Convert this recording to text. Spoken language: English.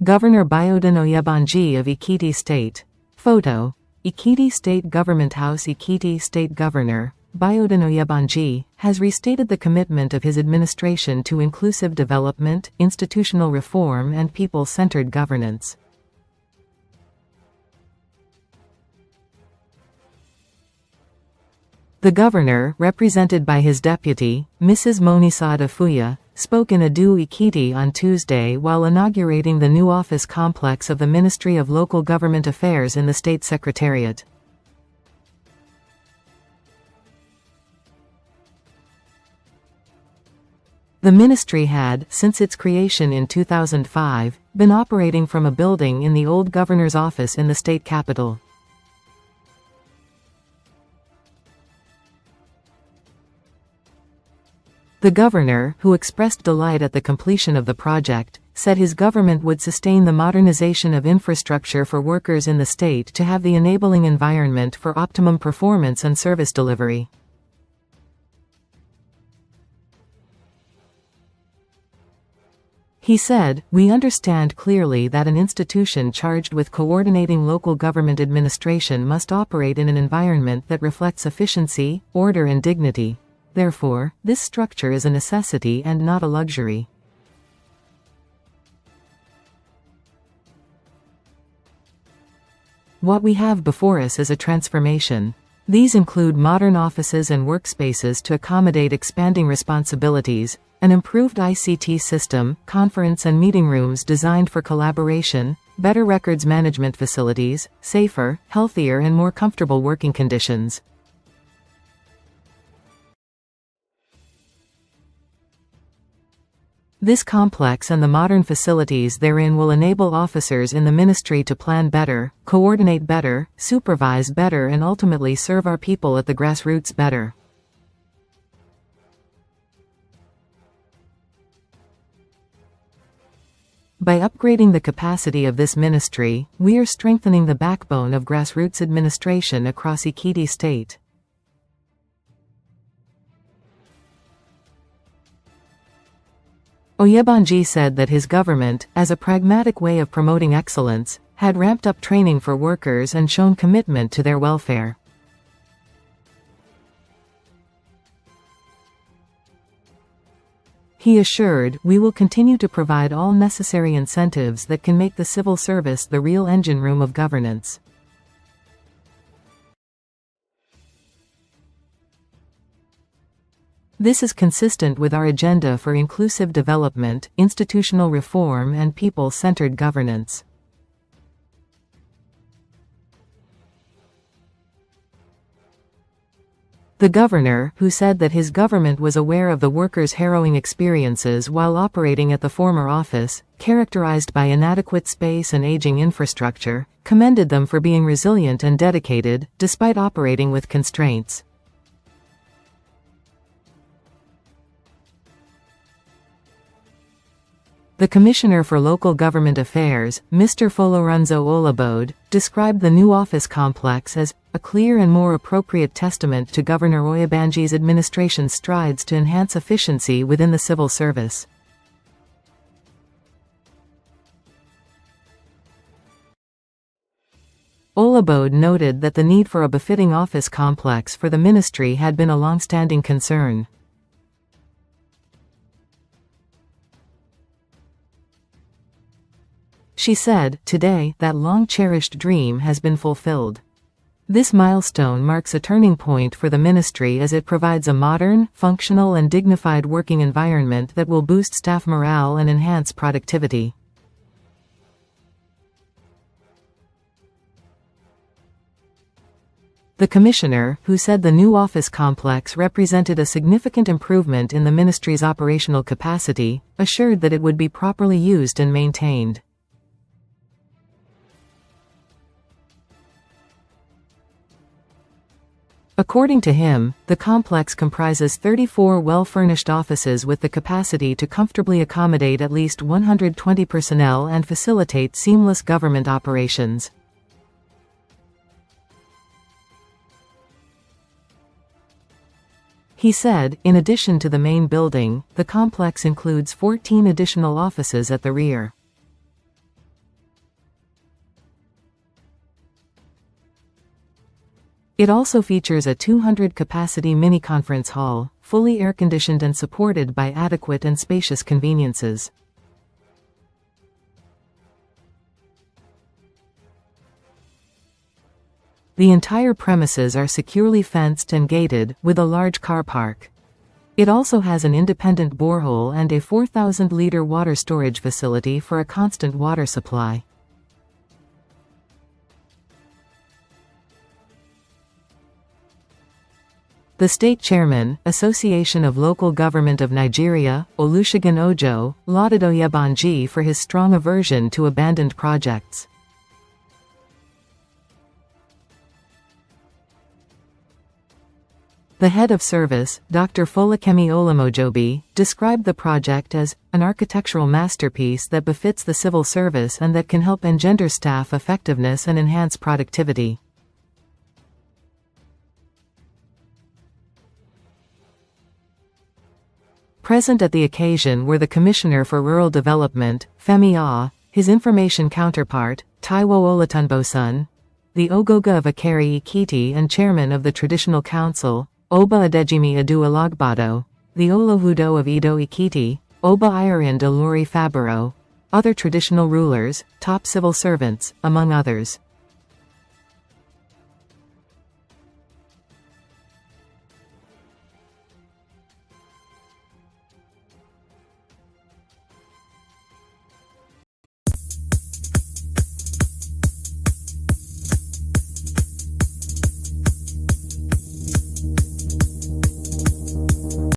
Governor Biodun Oyebanji of Ekiti State. Photo. Ekiti State Government House. Ekiti State Governor Biodun Oyebanji has restated the commitment of his administration to inclusive development, institutional reform and people-centered governance. The governor, represented by his deputy, Mrs. Monisade Afuye, spoke in Ado Ekiti on Tuesday while inaugurating the new office complex of the Ministry of Local Government Affairs in the State Secretariat. The ministry had, since its creation in 2005, been operating from a building in the old governor's office in the state capital. The governor, who expressed delight at the completion of the project, said his government would sustain the modernization of infrastructure for workers in the state to have the enabling environment for optimum performance and service delivery. He said, "We understand clearly that an institution charged with coordinating local government administration must operate in an environment that reflects efficiency, order and dignity. Therefore, this structure is a necessity and not a luxury." What we have before us is a transformation. These include modern offices and workspaces to accommodate expanding responsibilities, an improved ICT system, conference and meeting rooms designed for collaboration, better records management facilities, safer, healthier and more comfortable working conditions. This complex and the modern facilities therein will enable officers in the ministry to plan better, coordinate better, supervise better and ultimately serve our people at the grassroots better. By upgrading the capacity of this ministry, we are strengthening the backbone of grassroots administration across Ekiti State. Oyebanji said that his government, as a pragmatic way of promoting excellence, had ramped up training for workers and shown commitment to their welfare. He assured, "We will continue to provide all necessary incentives that can make the civil service the real engine room of governance." This is consistent with our agenda for inclusive development, institutional reform and people-centered governance. The governor, who said that his government was aware of the workers' harrowing experiences while operating at the former office, characterized by inadequate space and aging infrastructure, commended them for being resilient and dedicated, despite operating with constraints. The Commissioner for Local Government Affairs, Mr. Folorunso Olabode, described the new office complex as a clear and more appropriate testament to Governor Oyebanji's administration's strides to enhance efficiency within the civil service. Olabode noted that the need for a befitting office complex for the ministry had been a long-standing concern. She said, "Today, that long-cherished dream has been fulfilled." This milestone marks a turning point for the ministry as it provides a modern, functional and dignified working environment that will boost staff morale and enhance productivity. The commissioner, who said the new office complex represented a significant improvement in the ministry's operational capacity, assured that it would be properly used and maintained. According to him, the complex comprises 34 well-furnished offices with the capacity to comfortably accommodate at least 120 personnel and facilitate seamless government operations. He said, in addition to the main building, the complex includes 14 additional offices at the rear. It also features a 200-capacity mini-conference hall, fully air-conditioned and supported by adequate and spacious conveniences. The entire premises are securely fenced and gated, with a large car park. It also has an independent borehole and a 4,000-liter water storage facility for a constant water supply. The State Chairman, Association of Local Government of Nigeria, Olusegun Ojo, lauded Oyebanji for his strong aversion to abandoned projects. The head of service, Dr. Folakemi Olamojobi, described the project as an architectural masterpiece that befits the civil service and that can help engender staff effectiveness and enhance productivity. Present at the occasion were the Commissioner for Rural Development, Femi Ah, his information counterpart, Taiwo Olatunbosun, the Ogoga of Ado Ekiti and Chairman of the Traditional Council, Oba Adejimi Adu Alagbado, the Olohudo of Ado Ekiti, Oba Irin de Lori Fabero, other traditional rulers, top civil servants, among others.